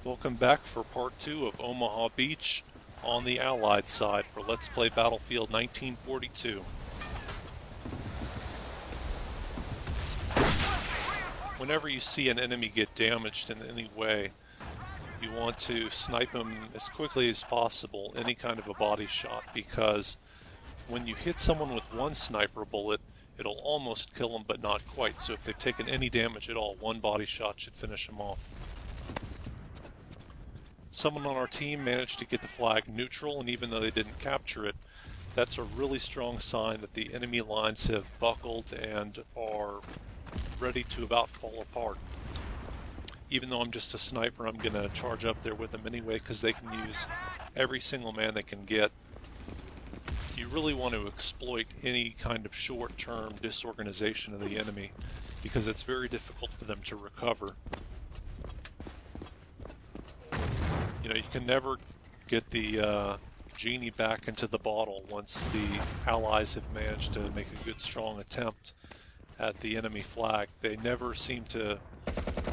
Welcome back for part 2 of Omaha Beach on the Allied side for Let's Play Battlefield 1942. Whenever you see an enemy get damaged in any way, you want to snipe him as quickly as possible, any kind of a body shot, because when you hit someone with one sniper bullet, it'll almost kill them but not quite. So if they've taken any damage at all, one body shot should finish them off. Someone on our team managed to get the flag neutral, and even though they didn't capture it, that's a really strong sign that the enemy lines have buckled and are ready to about fall apart. Even though I'm just a sniper, I'm going to charge up there with them anyway because they can use every single man they can get. You really want to exploit any kind of short-term disorganization of the enemy because it's very difficult for them to recover. You know, you can never get the genie back into the bottle once the Allies have managed to make a good strong attempt at the enemy flag. They never seem to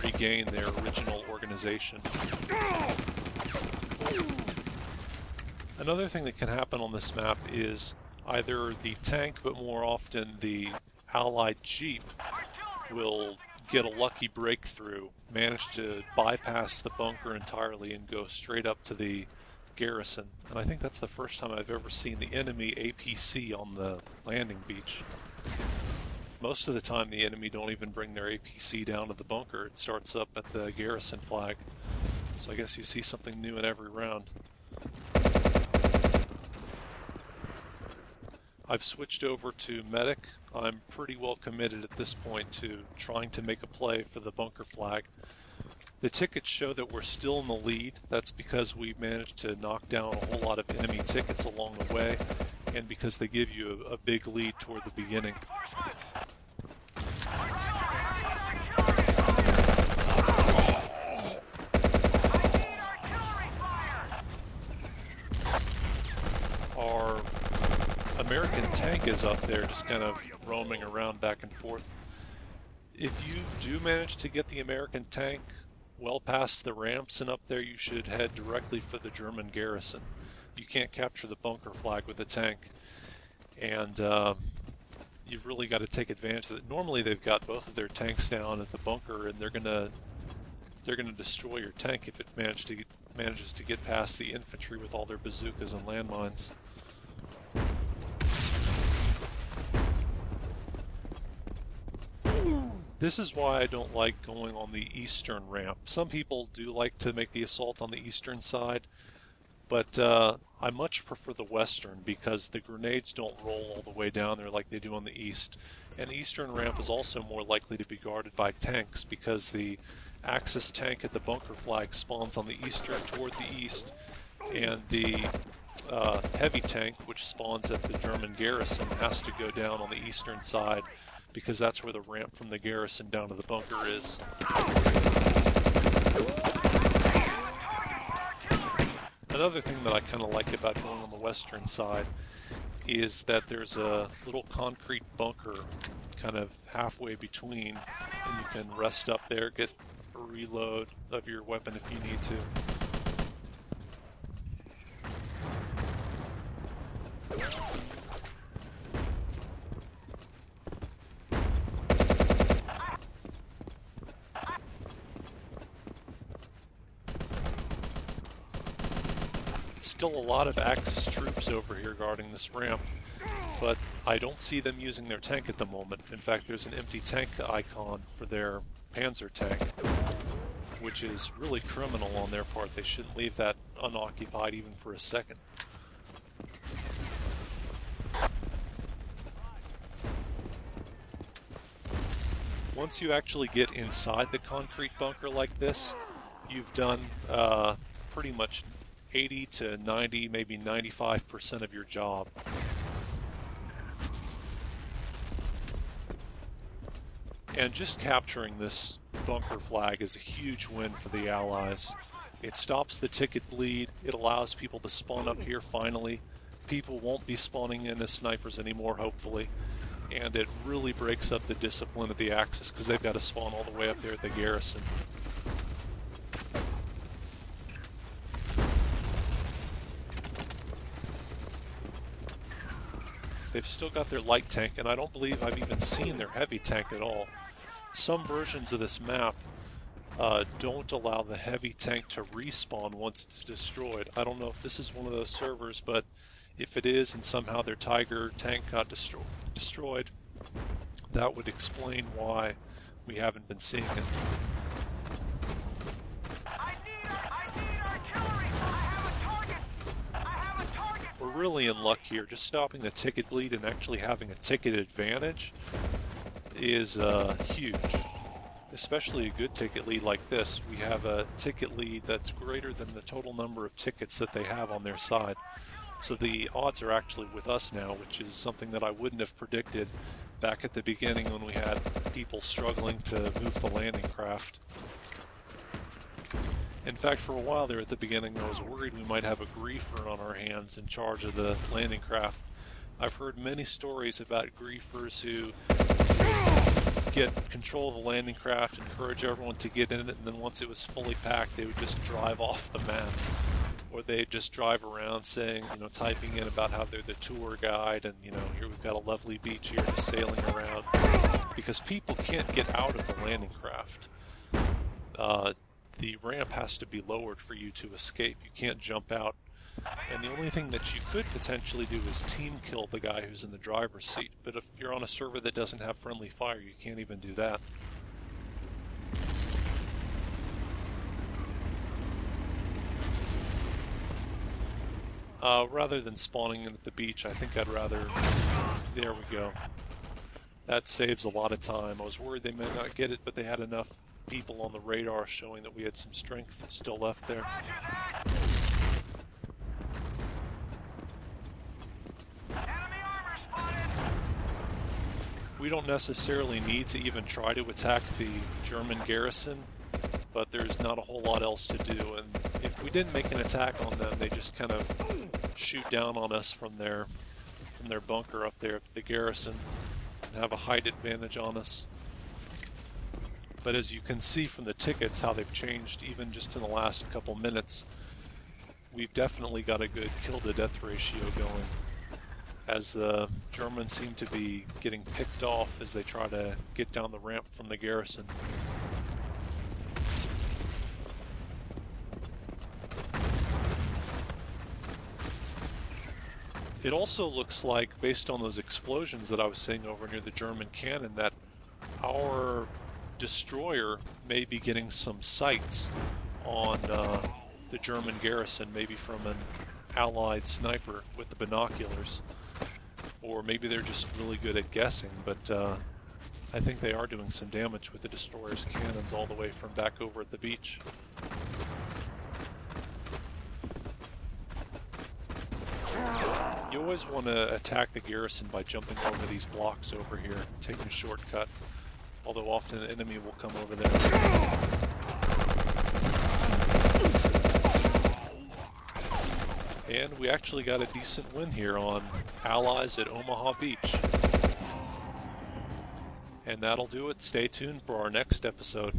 regain their original organization. Another thing that can happen on this map is either the tank, but more often the Allied Jeep, will get a lucky breakthrough, manage to bypass the bunker entirely and go straight up to the garrison. And I think that's the first time I've ever seen the enemy APC on the landing beach. Most of the time the enemy don't even bring their APC down to the bunker. It starts up at the garrison flag. So I guess you see something new in every round. I've switched over to medic. I'm pretty well committed at this point to trying to make a play for the bunker flag. The tickets show that we're still in the lead. That's because we managed to knock down a whole lot of enemy tickets along the way, and because they give you a big lead toward the beginning. Our American tank is up there just kind of roaming around back and forth. If you do manage to get the American tank well past the ramps and up there, you should head directly for the German garrison. You can't capture the bunker flag with a tank, and you've really got to take advantage of it. Normally they've got both of their tanks down at the bunker, and they're gonna destroy your tank if it manages to get past the infantry with all their bazookas and landmines. This is why I don't like going on the eastern ramp. Some people do like to make the assault on the eastern side, but I much prefer the western because the grenades don't roll all the way down there like they do on the east. And the eastern ramp is also more likely to be guarded by tanks because the Axis tank at the bunker flag spawns on the eastern toward the east, and the heavy tank, which spawns at the German garrison, has to go down on the eastern side because that's where the ramp from the garrison down to the bunker is. Another thing that I kind of like about going on the western side is that there's a little concrete bunker kind of halfway between, and you can rest up there, get a reload of your weapon if you need to. Still a lot of Axis troops over here guarding this ramp, but I don't see them using their tank at the moment. In fact, there's an empty tank icon for their Panzer tank, which is really criminal on their part. They shouldn't leave that unoccupied even for a second. Once you actually get inside the concrete bunker like this, you've done pretty much 80 to 90, maybe 95% of your job. And just capturing this bunker flag is a huge win for the Allies. It stops the ticket bleed, it allows people to spawn up here finally. People won't be spawning in as snipers anymore, hopefully. And it really breaks up the discipline of the Axis because they've got to spawn all the way up there at the garrison. They've still got their light tank, and I don't believe I've even seen their heavy tank at all. Some versions of this map don't allow the heavy tank to respawn once it's destroyed. I don't know if this is one of those servers, but if it is and somehow their Tiger tank got destroyed, that would explain why we haven't been seeing it. We're really in luck here. Just stopping the ticket bleed and actually having a ticket advantage is huge. Especially a good ticket lead like this. We have a ticket lead that's greater than the total number of tickets that they have on their side. So the odds are actually with us now, which is something that I wouldn't have predicted back at the beginning when we had people struggling to move the landing craft. In fact, for a while there at the beginning, I was worried we might have a griefer on our hands in charge of the landing craft. I've heard many stories about griefers who get control of the landing craft, encourage everyone to get in it, and then once it was fully packed, they would just drive off the map. Or they'd just drive around saying, typing in about how they're the tour guide, and, here we've got a lovely beach here, just sailing around. Because people can't get out of the landing craft. The ramp has to be lowered for you to escape. You can't jump out. And the only thing that you could potentially do is team kill the guy who's in the driver's seat. But if you're on a server that doesn't have friendly fire, you can't even do that. Rather than spawning in at the beach, I think I'd rather... There we go. That saves a lot of time. I was worried they may not get it, but they had enough people on the radar showing that we had some strength still left there. We don't necessarily need to even try to attack the German garrison, but there's not a whole lot else to do, and if we didn't make an attack on them, they just kind of shoot down on us from their bunker up there at the garrison and have a height advantage on us. But as you can see from the tickets how they've changed even just in the last couple minutes, we've definitely got a good kill to death ratio going, as the Germans seem to be getting picked off as they try to get down the ramp from the garrison. It also looks like, based on those explosions that I was seeing over near the German cannon, that our destroyer may be getting some sights on the German garrison, maybe from an allied sniper with the binoculars. Or maybe they're just really good at guessing, but I think they are doing some damage with the destroyer's cannons all the way from back over at the beach. You always want to attack the garrison by jumping over these blocks over here, taking a shortcut, although often the enemy will come over there. And we actually got a decent win here on Allies at Omaha Beach. And that'll do it. Stay tuned for our next episode.